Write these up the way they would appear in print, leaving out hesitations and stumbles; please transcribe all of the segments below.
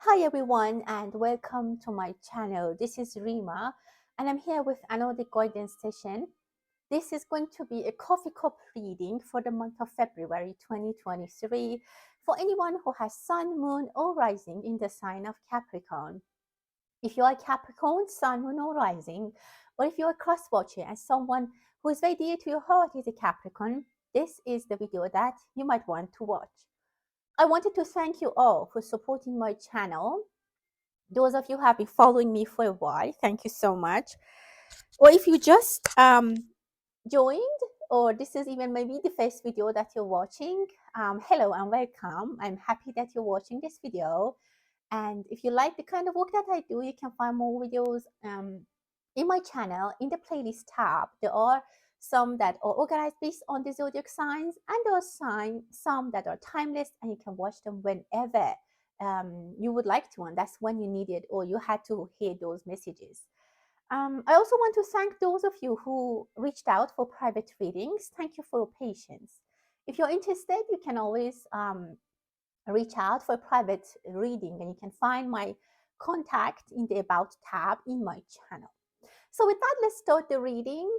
Hi everyone and welcome to my channel. This is Rima and I'm here with another guidance session. This is going to be a coffee cup reading for the month of February 2023 for anyone who has sun, moon or rising in the sign of Capricorn. If you are Capricorn, sun, moon or rising, or if you are cross watcher and someone who is very dear to your heart is a Capricorn, this is the video that you might want to watch. I wanted to thank you all for supporting my channel. Those of you who have been following me for a while, thank you so much. Or if you just joined, or this is even maybe the first video that you're watching, hello and welcome. I'm happy that you're watching this video. And if you like the kind of work that I do, you can find more videos in my channel in the playlist tab. There are some that are organized based on the zodiac signs, and there are some that are timeless, and you can watch them whenever you would like to, and that's when you need it or you had to hear those messages. I also want to thank those of you who reached out for private readings. Thank you for your patience. If you're interested, you can always reach out for a private reading, and you can find my contact in the About tab in my channel. So with that, let's start the reading.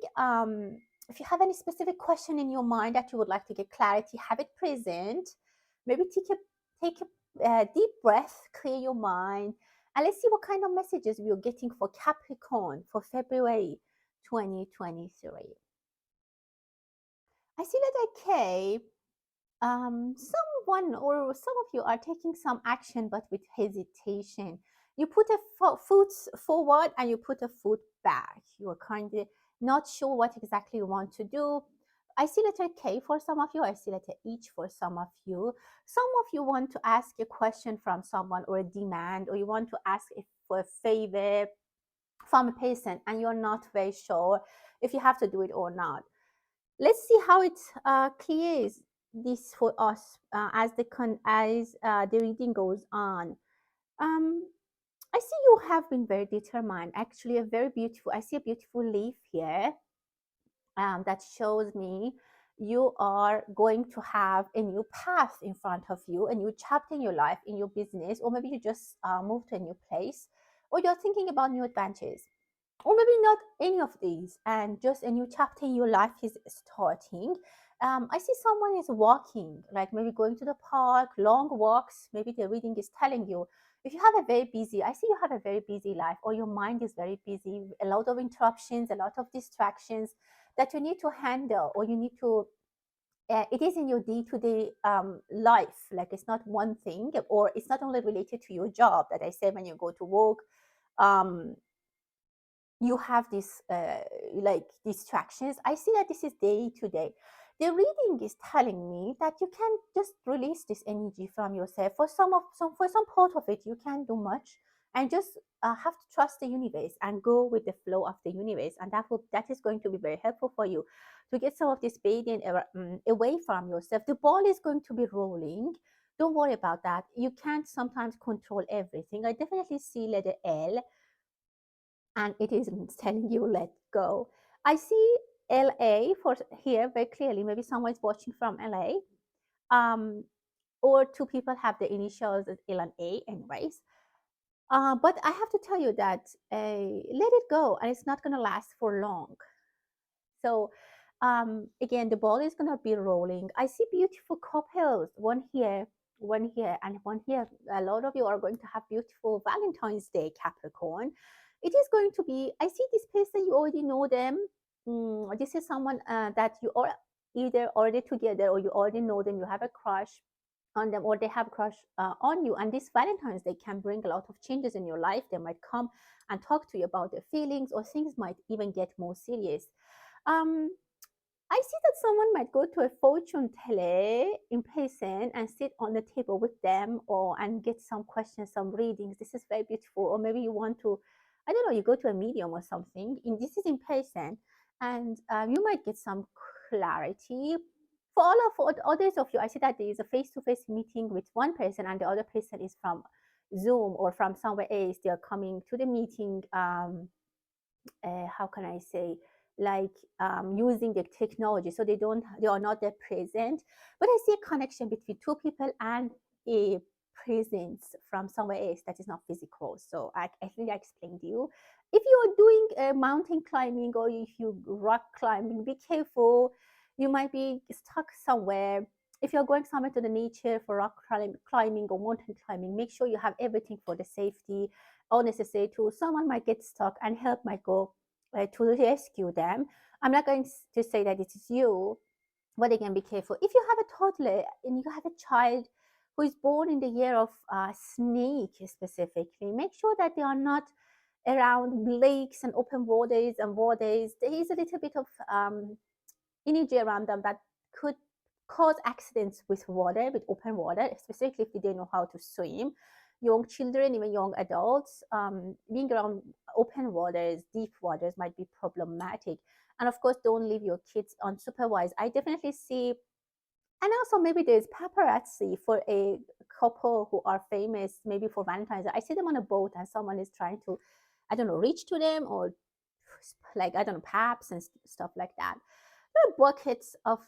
If you have any specific question in your mind that you would like to get clarity, have it present. Maybe take a deep breath, clear your mind, and let's see what kind of messages we are getting for Capricorn for February 2023. I see letter K. Someone or some of you are taking some action but with hesitation. You put a foot forward and you put a foot back. You are kind of not sure what exactly you want to do. I see letter K for some of you. I see letter H for some of you. Some of you want to ask a question from someone or a demand, or you want to ask for a favor from a person and you're not very sure if you have to do it or not. Let's see how it clears this for us as the reading goes on. Um, I see you have been very determined. Actually, a very beautiful. I see a beautiful leaf here that shows me you are going to have a new path in front of you, a new chapter in your life, in your business, or maybe you just moved to a new place, or you're thinking about new adventures, or maybe not any of these, and just a new chapter in your life is starting. I see someone is walking, like maybe going to the park, long walks. Maybe the reading is telling you if you have a very busy, I see you have a very busy life, or your mind is very busy, a lot of interruptions, a lot of distractions that you need to handle, or you need to it is in your day-to-day life. Like it's not one thing, or it's not only related to your job that I say when you go to work. um, you have this like distractions. I see that this is day to day. The reading is telling me that you can just release this energy from yourself. For some part of it, you can't do much, and just have to trust the universe and go with the flow of the universe, and that is going to be very helpful for you to get some of this burden away from yourself. The ball is going to be rolling. Don't worry about that. You can't sometimes control everything. I definitely see letter L, and it is telling you let go. I see LA for here very clearly. Maybe someone is watching from LA. Or two people have the initials as L and A, anyways. But I have to tell you that let it go, and it's not going to last for long. So, again, the ball is going to be rolling. I see beautiful couples, one here, and one here. A lot of you are going to have beautiful Valentine's Day, Capricorn. It is going to be, I see this person, you already know them. This is someone that you are either already together, or you already know them, you have a crush on them, or they have a crush on you. And this Valentine's Day can bring a lot of changes in your life. They might come and talk to you about their feelings, or things might even get more serious. um, I see that someone might go to a fortune teller in person and sit on the table with them, or and get some questions, some readings. This is very beautiful. Or maybe you want to, I don't know, you go to a medium or something. This is in person, and you might get some clarity. For others of you, I see that there is a face-to-face meeting with one person, and the other person is from Zoom or from somewhere else. They are coming to the meeting. How can I say, like using the technology, so they are not there present. But I see a connection between two people and a presence from somewhere else that is not physical. So I think I explained you. If you are doing mountain climbing or if you rock climbing, be careful. You might be stuck somewhere. If you're going somewhere to the nature for rock climbing or mountain climbing, make sure you have everything for the safety, all necessary tools. Someone might get stuck and help might go to rescue them. I'm not going to say that it is you, but again, be careful. If you have a toddler and you have a child who is born in the year of snake specifically, make sure that they are not around lakes and open waters and waters. There is a little bit of energy around them that could cause accidents with water, with open water, specifically if they don't know how to swim. Young children, even young adults, being around open waters, deep waters might be problematic. And of course, don't leave your kids unsupervised. I definitely see, and also maybe there's paparazzi for a couple who are famous, maybe for Valentine's Day. I see them on a boat and someone is trying to, I don't know, reach to them or like, I don't know, paps and stuff like that. There are buckets of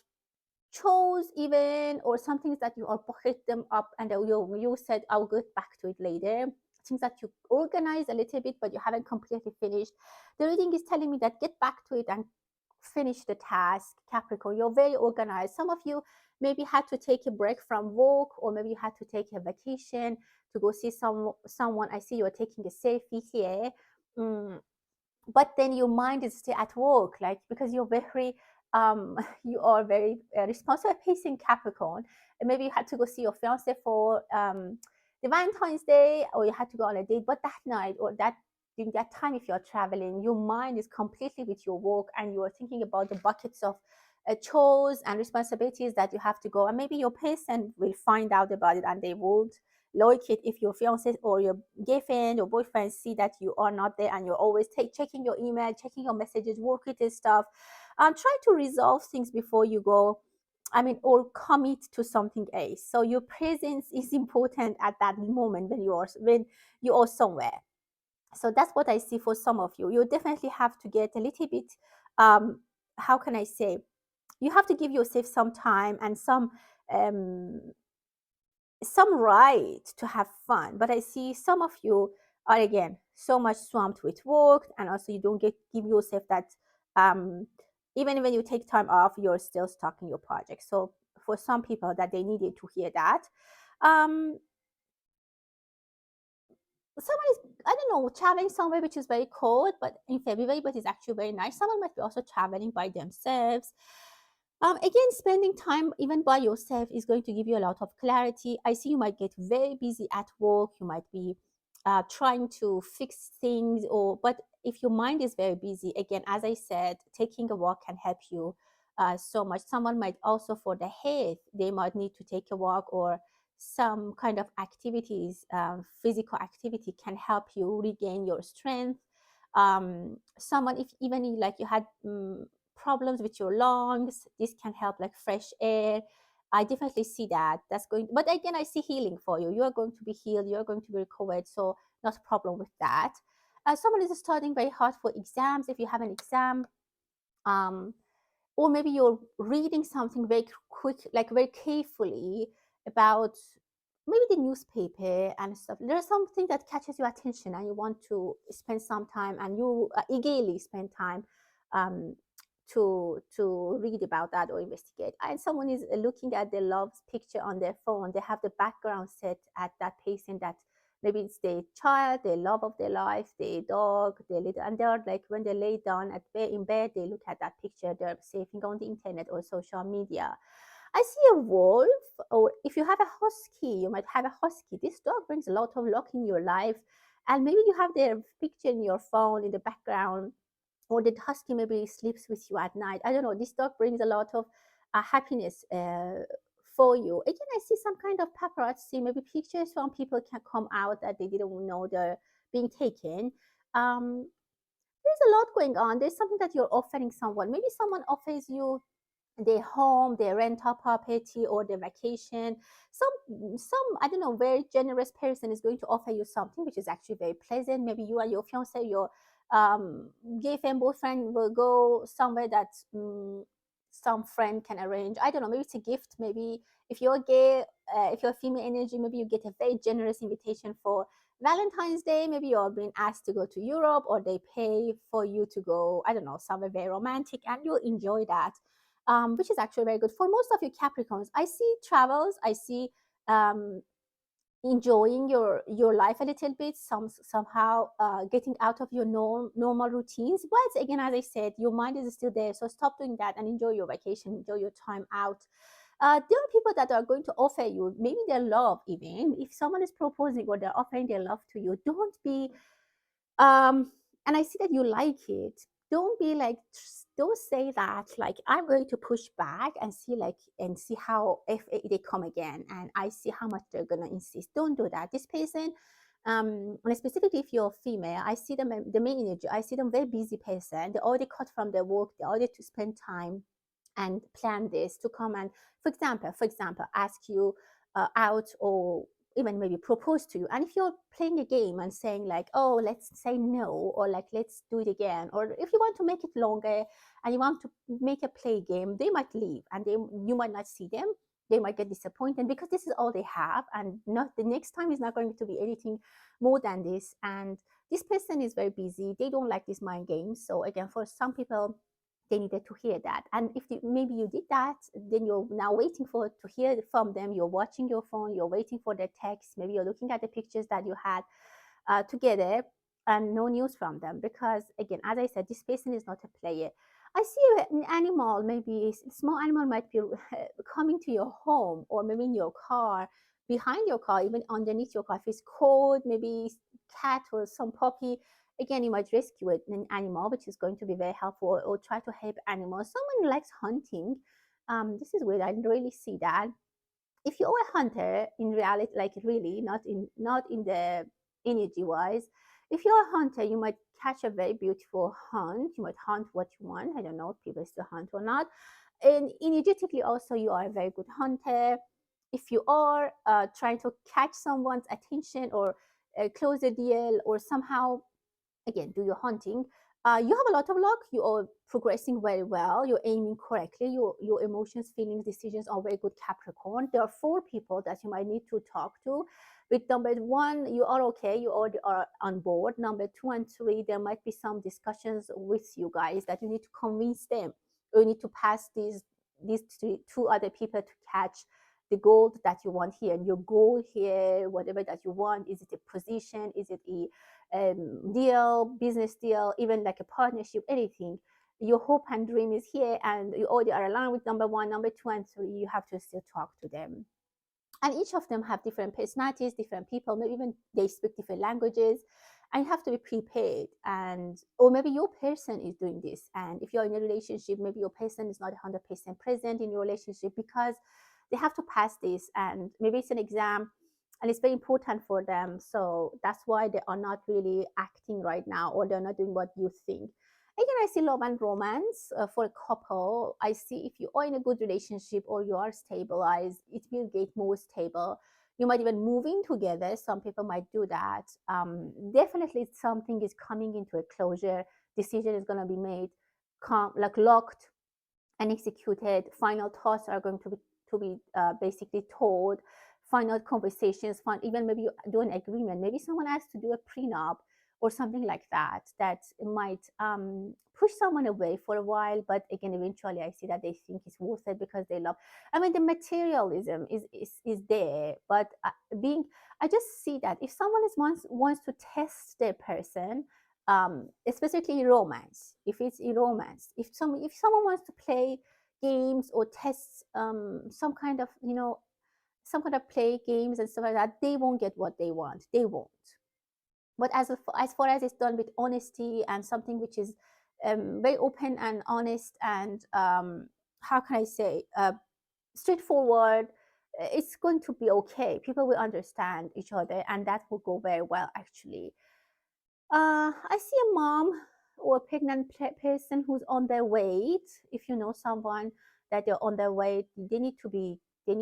chores even, or some things that you are bucket them up and you said I'll get back to it later. Things that you organize a little bit but you haven't completely finished. The reading is telling me that get back to it and finish the task. Capricorn, you're very organized. Some of you maybe had to take a break from work, or maybe you had to take a vacation to go see someone. I see you're taking a selfie here. Mm, but then your mind is still at work, like, because you're very you are very responsible person, Capricorn, and maybe you had to go see your fiance for the Valentine's Day, or you had to go on a date, but that night or that during that time, if you're traveling, your mind is completely with your work and you are thinking about the buckets of chores and responsibilities that you have to go, and maybe your person will find out about it and they would like it if your fiance or your girlfriend or boyfriend see that you are not there and you're always checking your email, checking your messages, work related stuff. Try to resolve things before you go. I mean, or commit to something else. So your presence is important at that moment when you are somewhere. So that's what I see for some of you. You definitely have to get a little bit. How can I say? You have to give yourself some time and um, some right to have fun. But I see some of you are again so much swamped with work, and also you don't give yourself that. Um, Even when you take time off, you're still stuck in your project. So for some people, that they needed to hear that. Um, Someone is, I don't know, traveling somewhere which is very cold, but in February, but it's actually very nice. Someone might be also traveling by themselves. Again, spending time even by yourself is going to give you a lot of clarity. I see you might get very busy at work. You might be trying to fix things, or but if your mind is very busy, again, as I said, taking a walk can help you so much. Someone might also, for the health, they might need to take a walk, or some kind of activities, physical activity can help you regain your strength. Someone, if even like you had problems with your lungs, this can help, like fresh air. I definitely see that. That's going, but again, I see healing for you. You are going to be healed. You are going to be recovered. So not a problem with that. Someone is studying very hard for exams. If you have an exam, um, or maybe you're reading something very quick, like very carefully about maybe the newspaper and stuff. There's something that catches your attention and you want to spend some time, and you eagerly spend time um, to read about that or investigate. And someone is looking at their love's picture on their phone. They have the background set at that person that maybe it's their child, their love of their life, their dog, their little, and they're like, when they lay down in bed, they look at that picture, they're saving on the internet or social media. I see a wolf, or if you have a husky, you might have a husky. This dog brings a lot of luck in your life, and maybe you have their picture in your phone in the background, or the husky maybe sleeps with you at night. I don't know. This dog brings a lot of happiness for you. Again, I see some kind of paparazzi, maybe pictures from people can come out that they didn't know they're being taken. Um, there's a lot going on. There's something that you're offering someone. Maybe someone offers you their home, their rental property, or their vacation. Some I don't know, very generous person is going to offer you something which is actually very pleasant. Maybe you and your fiance, your girlfriend, boyfriend will go somewhere that's some friend can arrange. I don't know, maybe it's a gift. Maybe if you're gay, if you're female energy, maybe you get a very generous invitation for Valentine's Day. Maybe you're being asked to go to Europe, or they pay for you to go, I don't know, somewhere very romantic, and you'll enjoy that, which is actually very good. For most of you Capricorns, I see travels, I see um, enjoying your life a little bit, somehow getting out of your normal routines. But again, as I said, your mind is still there, so stop doing that and enjoy your vacation, enjoy your time out. There are people that are going to offer you maybe their love. Even if someone is proposing or they're offering their love to you, don't be and I see that you like it. Don't be like, don't say that like I'm going to push back and see, like, and see how if they come again and I see how much they're gonna insist. Don't do that. This person, and specifically if you're female, I see them, the main energy, I see them very busy person. They already cut from their work, they already to spend time and plan this to come and, for example, ask you out, or even maybe propose to you. And if you're playing a game and saying like, oh, let's say no, or like let's do it again, or if you want to make it longer and you want to make a play game, they might leave and you might not see them. They might get disappointed because this is all they have, and not the next time is not going to be anything more than this. And this person is very busy, they don't like these mind games. So again, for some people, they needed to hear that. And if maybe you did that, then you're now waiting for to hear from them. You're watching your phone, you're waiting for their text, maybe you're looking at the pictures that you had together, and no news from them. Because again, as I said, this person is not a player. I see an animal, maybe a small animal might be coming to your home, or maybe in your car, behind your car, even underneath your car. If it's cold, maybe cat or some puppy, again, you might rescue an animal, which is going to be very helpful, or try to help animals. Someone likes hunting. This is weird, I didn't really see that. If you're a hunter in reality, like really, not in the energy wise, if you're a hunter, you might catch a very beautiful hunt. You might hunt what you want. I don't know if people still hunt or not. And energetically also, you are a very good hunter. If you are trying to catch someone's attention, or close a deal, or somehow again do your hunting, you have a lot of luck. You are progressing very well, you're aiming correctly, your emotions, feelings, decisions are very good, Capricorn. There are four people that you might need to talk to. With number one, you are okay, you already are on board. Number two and three, there might be some discussions with you guys that you need to convince them, or you need to pass these two other people to catch the goal that you want here. And your goal here, whatever that you want, is it a position, is it a deal, business deal, even like a partnership, anything. Your hope and dream is here, and you already are aligned with number one, number two, and three. You have to still talk to them. And each of them have different personalities, different people, maybe even they speak different languages. And you have to be prepared. And or maybe your person is doing this. And if you're in a relationship, maybe your person is not 100% present in your relationship because they have to pass this, and maybe it's an exam and it's very important for them. So that's why they are not really acting right now, or they're not doing what you think. Again, I see love and romance for a couple. I see if you are in a good relationship or you are stabilized, it will get more stable. You might even move in together. Some people might do that. Definitely, something is coming into a closure. Decision is going to be made, like locked and executed. Final thoughts are going to be basically told. Final conversations, even maybe you do an agreement. Maybe someone has to do a prenup or something like that. That might push someone away for a while, but again, eventually, I see that they think it's worth it because they love. I mean, the materialism is there, but being, I just see that if someone is wants to test their person, especially in romance. If it's in romance, if someone wants to play games or test some kind of play games and stuff like that, they won't get what they want. They won't. But as far as it's done with honesty and something which is very open and honest and how can I say straightforward, it's going to be okay. People will understand each other, and that will go very well actually. I see a mom or a pregnant person who's on their weight. If you know someone that they're on their weight, they need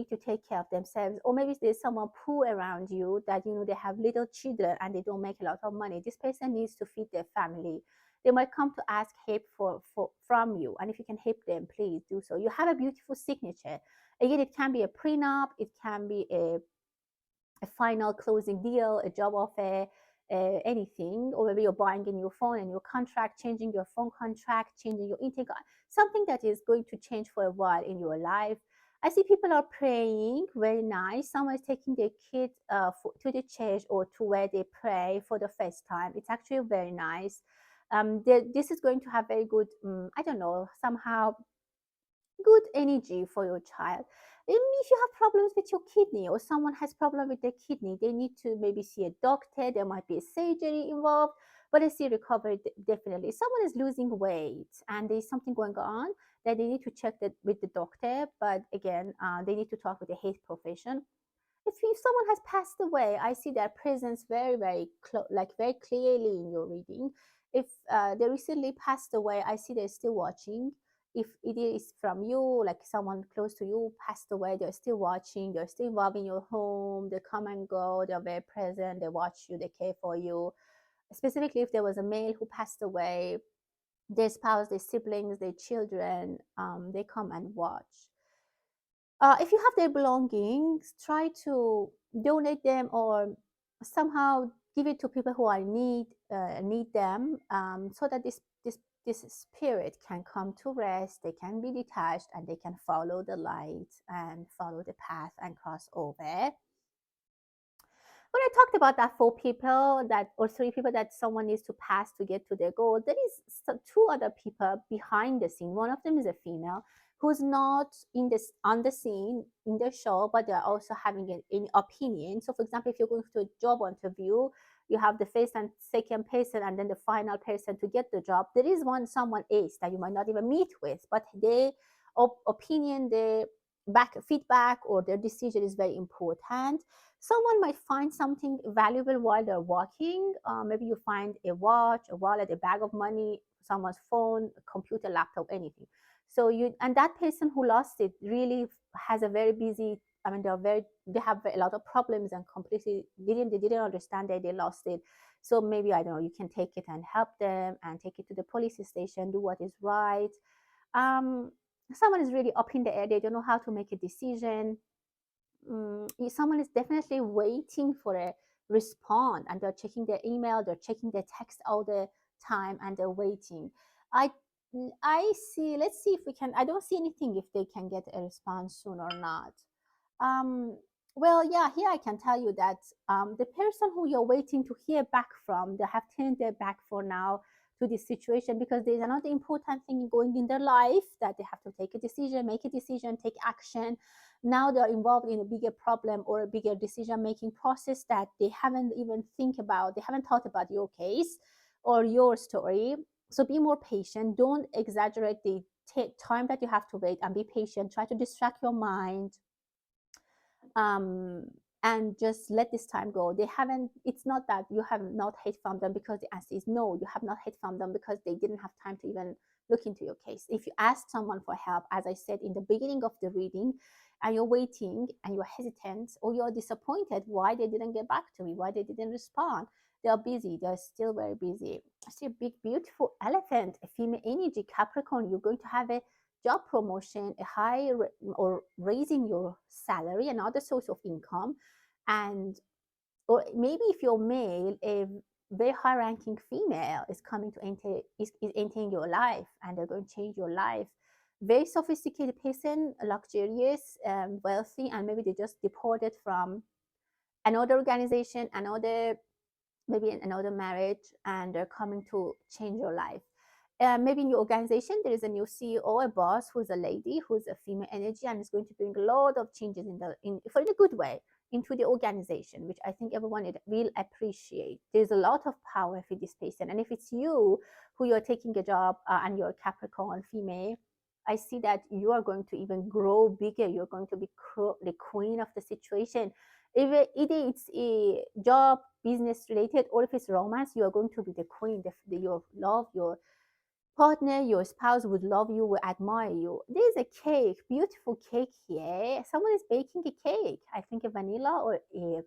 to take care of themselves. Or maybe there's someone poor around you that they have little children and they don't make a lot of money. This person needs to feed their family. They might come to ask help from you, and if you can help them, please do so. You have a beautiful signature. Again, it can be a prenup, it can be a final closing deal, a job offer, anything, or maybe you're buying a new phone, a new contract, changing your phone contract, changing your intake, something that is going to change for a while in your life. I see people are praying, very nice. Someone is taking their kid to the church or to where they pray for the first time. It's actually very nice. This is going to have very good, I don't know, somehow good energy for your child. If you have problems with your kidney or someone has problem with their kidney, they need to maybe see a doctor. There might be a surgery involved, but I see recovery definitely. Someone is losing weight and there's something going on that they need to check that with the doctor. But again, they need to talk with the health profession. If someone has passed away, I see their presence like very clearly in your reading. If they recently passed away, I see they're still watching. If it is from you, like someone close to you passed away, they're still watching. They're still involved in your home. They come and go. They're very present. They watch you. They care for you. Specifically, if there was a male who passed away, their spouse, their siblings, their children, they come and watch. If you have their belongings, try to donate them or somehow give it to people who are need them, so that this spirit can come to rest. They can be detached and they can follow the light and follow the path and cross over. When I talked about that four people that or three people that someone needs to pass to get to their goal, there is two other people behind the scene. One of them is a female who's not in this on the scene in the show, but they're also having an opinion. So, for example, if you're going to a job interview, you have the first and second person, and then the final person to get the job. There is someone else that you might not even meet with, but their opinion, their back feedback, or their decision is very important. Someone might find something valuable while they're walking. Maybe you find a watch, a wallet, a bag of money, someone's phone, computer, laptop, anything. So and that person who lost it really has a very busy. I mean, they have a lot of problems and completely they didn't understand that they lost it. So maybe I don't know. You can take it and help them and take it to the police station, do what is right. Um, Someone is really up in the air. They don't know how to make a decision. Someone is definitely waiting for a response and they're checking their email, they're checking their text all the time and they're waiting. I i see, let's see if we can, I don't see anything if they can get a response soon or not. um, well, yeah, here I can tell you that the person who you're waiting to hear back from, they have turned their back for now to this situation because there's another important thing going in their life that they have to take a decision, make a decision, take action. Now they're involved in a bigger problem or a bigger decision making process that they haven't even think about. They haven't thought about your case or your story. So be more patient. Don't exaggerate the time that you have to wait, and be patient. Try to distract your mind, um, and just let this time go. They haven't, it's not that you have not heard from them because the answer is no. You have not heard from them because they didn't have time to even look into your case. If you ask someone for help, as I said in the beginning of the reading, and you're waiting and you're hesitant or you're disappointed why they didn't get back to me, why they didn't respond, they're busy, they're still very busy. I see a big, beautiful elephant, a female energy, Capricorn. You're going to have a job promotion, a high or raising your salary, another source of income, and or maybe if you're male, a very high ranking female is coming to is entering your life and they're going to change your life. Very sophisticated person, luxurious, wealthy, and maybe they just deported from another organization, another maybe in another marriage, and they're coming to change your life. Maybe in your organization there is a new CEO, a boss who's a lady, who's a female energy, and is going to bring a lot of changes in a good way into the organization, which I think everyone will appreciate. There's a lot of power for this person, and if it's you who you're taking a job, and you're Capricorn female, I see that you are going to even grow bigger. You're going to be the queen of the situation. If it's a job, business related, or if it's romance, you are going to be the queen. Your love, your partner, your spouse would love you, will admire you. There's a cake, beautiful cake here. Someone is baking a cake. I think a vanilla or a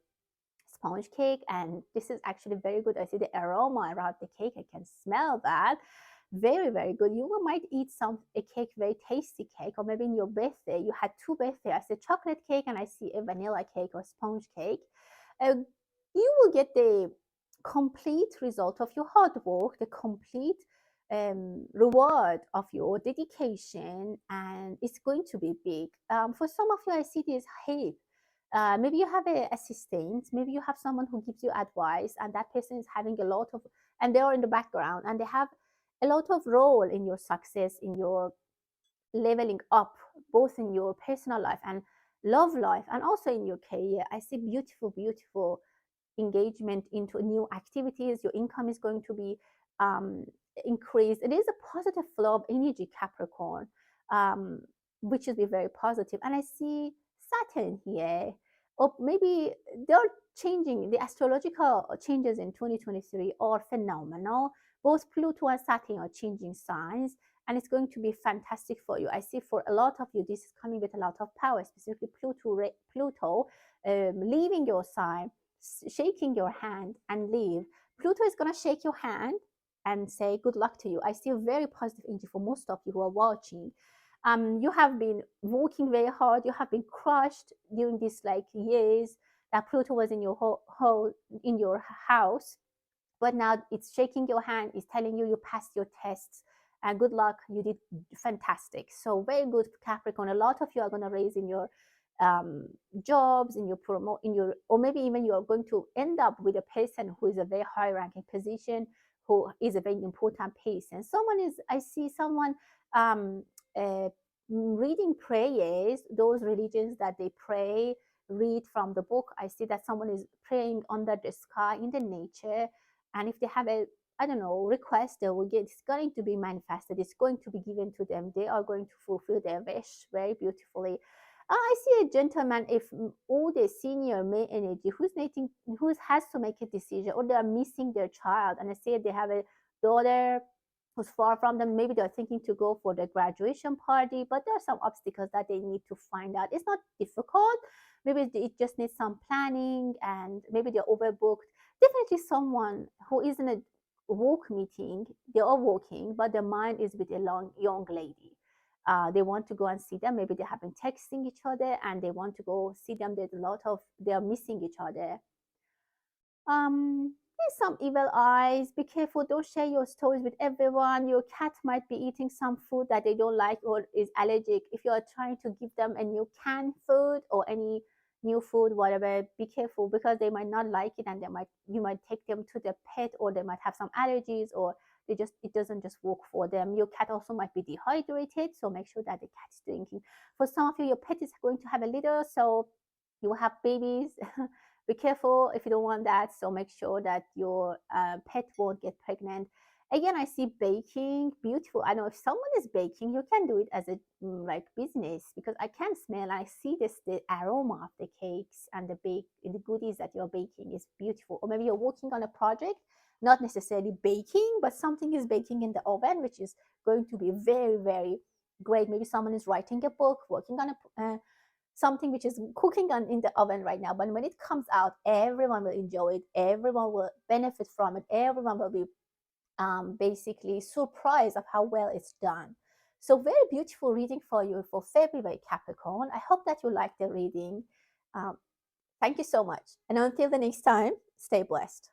sponge cake, and this is actually very good. I see the aroma around the cake. I can smell that. Very, very good. You might eat some a cake, very tasty cake, or maybe in your birthday you had two birthdays. I see chocolate cake and I see a vanilla cake or sponge cake. Uh, you will get the complete result of your hard work, the complete reward of your dedication, and it's going to be big. For some of you, I see this hate. Maybe you have an assistant, maybe you have someone who gives you advice, and that person is having a lot of, and they are in the background, and they have a lot of role in your success, in your leveling up, both in your personal life and love life, and also in your career. I see beautiful, beautiful engagement into new activities. Your income is going to be um, increased. It is a positive flow of energy, Capricorn, um, which is be very positive. And I see Saturn here, or maybe they're changing. The astrological changes in 2023 are phenomenal. Both Pluto and Saturn are changing signs, and it's going to be fantastic for you. I see for a lot of you, this is coming with a lot of power, specifically Pluto leaving your sign, shaking your hand and leave. Pluto is going to shake your hand and say good luck to you. I see a very positive energy for most of you who are watching. You have been working very hard. You have been crushed during these like years that Pluto was in your whole in your house, but now it's shaking your hand. It's telling you you passed your tests. And good luck, you did fantastic. So very good, Capricorn. A lot of you are going to raise in your um, jobs, in your in your, or maybe even you are going to end up with a person who is a very high ranking position, who is a very important person. Someone is, I see someone um, uh, reading prayers, those religions that they pray, read from the book. I see that someone is praying under the sky in the nature, and if they have a, I don't know, request, they will get, it's going to be manifested, it's going to be given to them, they are going to fulfill their wish very beautifully. I see a gentleman, if all the senior male energy who's making, who has to make a decision, or they are missing their child, and I see they have a daughter who's far from them. Maybe they're thinking to go for the graduation party, but there are some obstacles that they need to find out. It's not difficult. Maybe it just needs some planning, and maybe they're overbooked. Definitely someone who is in a work meeting, they are working, but their mind is with a young lady. They want to go and see them. Maybe they have been texting each other and they want to go see them. There's a lot of, they are missing each other. There's some evil eyes. Be careful. Don't share your stories with everyone. Your cat might be eating some food that they don't like or is allergic. If you are trying to give them a new canned food or any new food, whatever, be careful, because they might not like it, and they might, you might take them to the pet, or they might have some allergies, or they just, it doesn't just work for them. Your cat also might be dehydrated, so make sure that the cat is drinking. For some of you, your pet is going to have a litter, so you have babies. Be careful if you don't want that. So make sure that your pet won't get pregnant. Again, I see baking, beautiful. I know if someone is baking, you can do it as a like business, because I can smell. I see this, the aroma of the cakes and the goodies that you're baking is beautiful. Or maybe you're working on a project, not necessarily baking, but something is baking in the oven, which is going to be very, very great. Maybe someone is writing a book, working on a something which is cooking on in the oven right now, but when it comes out, everyone will enjoy it, everyone will benefit from it, everyone will be basically surprised of how well it's done. So very beautiful reading for you for February, Capricorn. I hope that you like the reading. um, Thank you so much, and until the next time, stay blessed.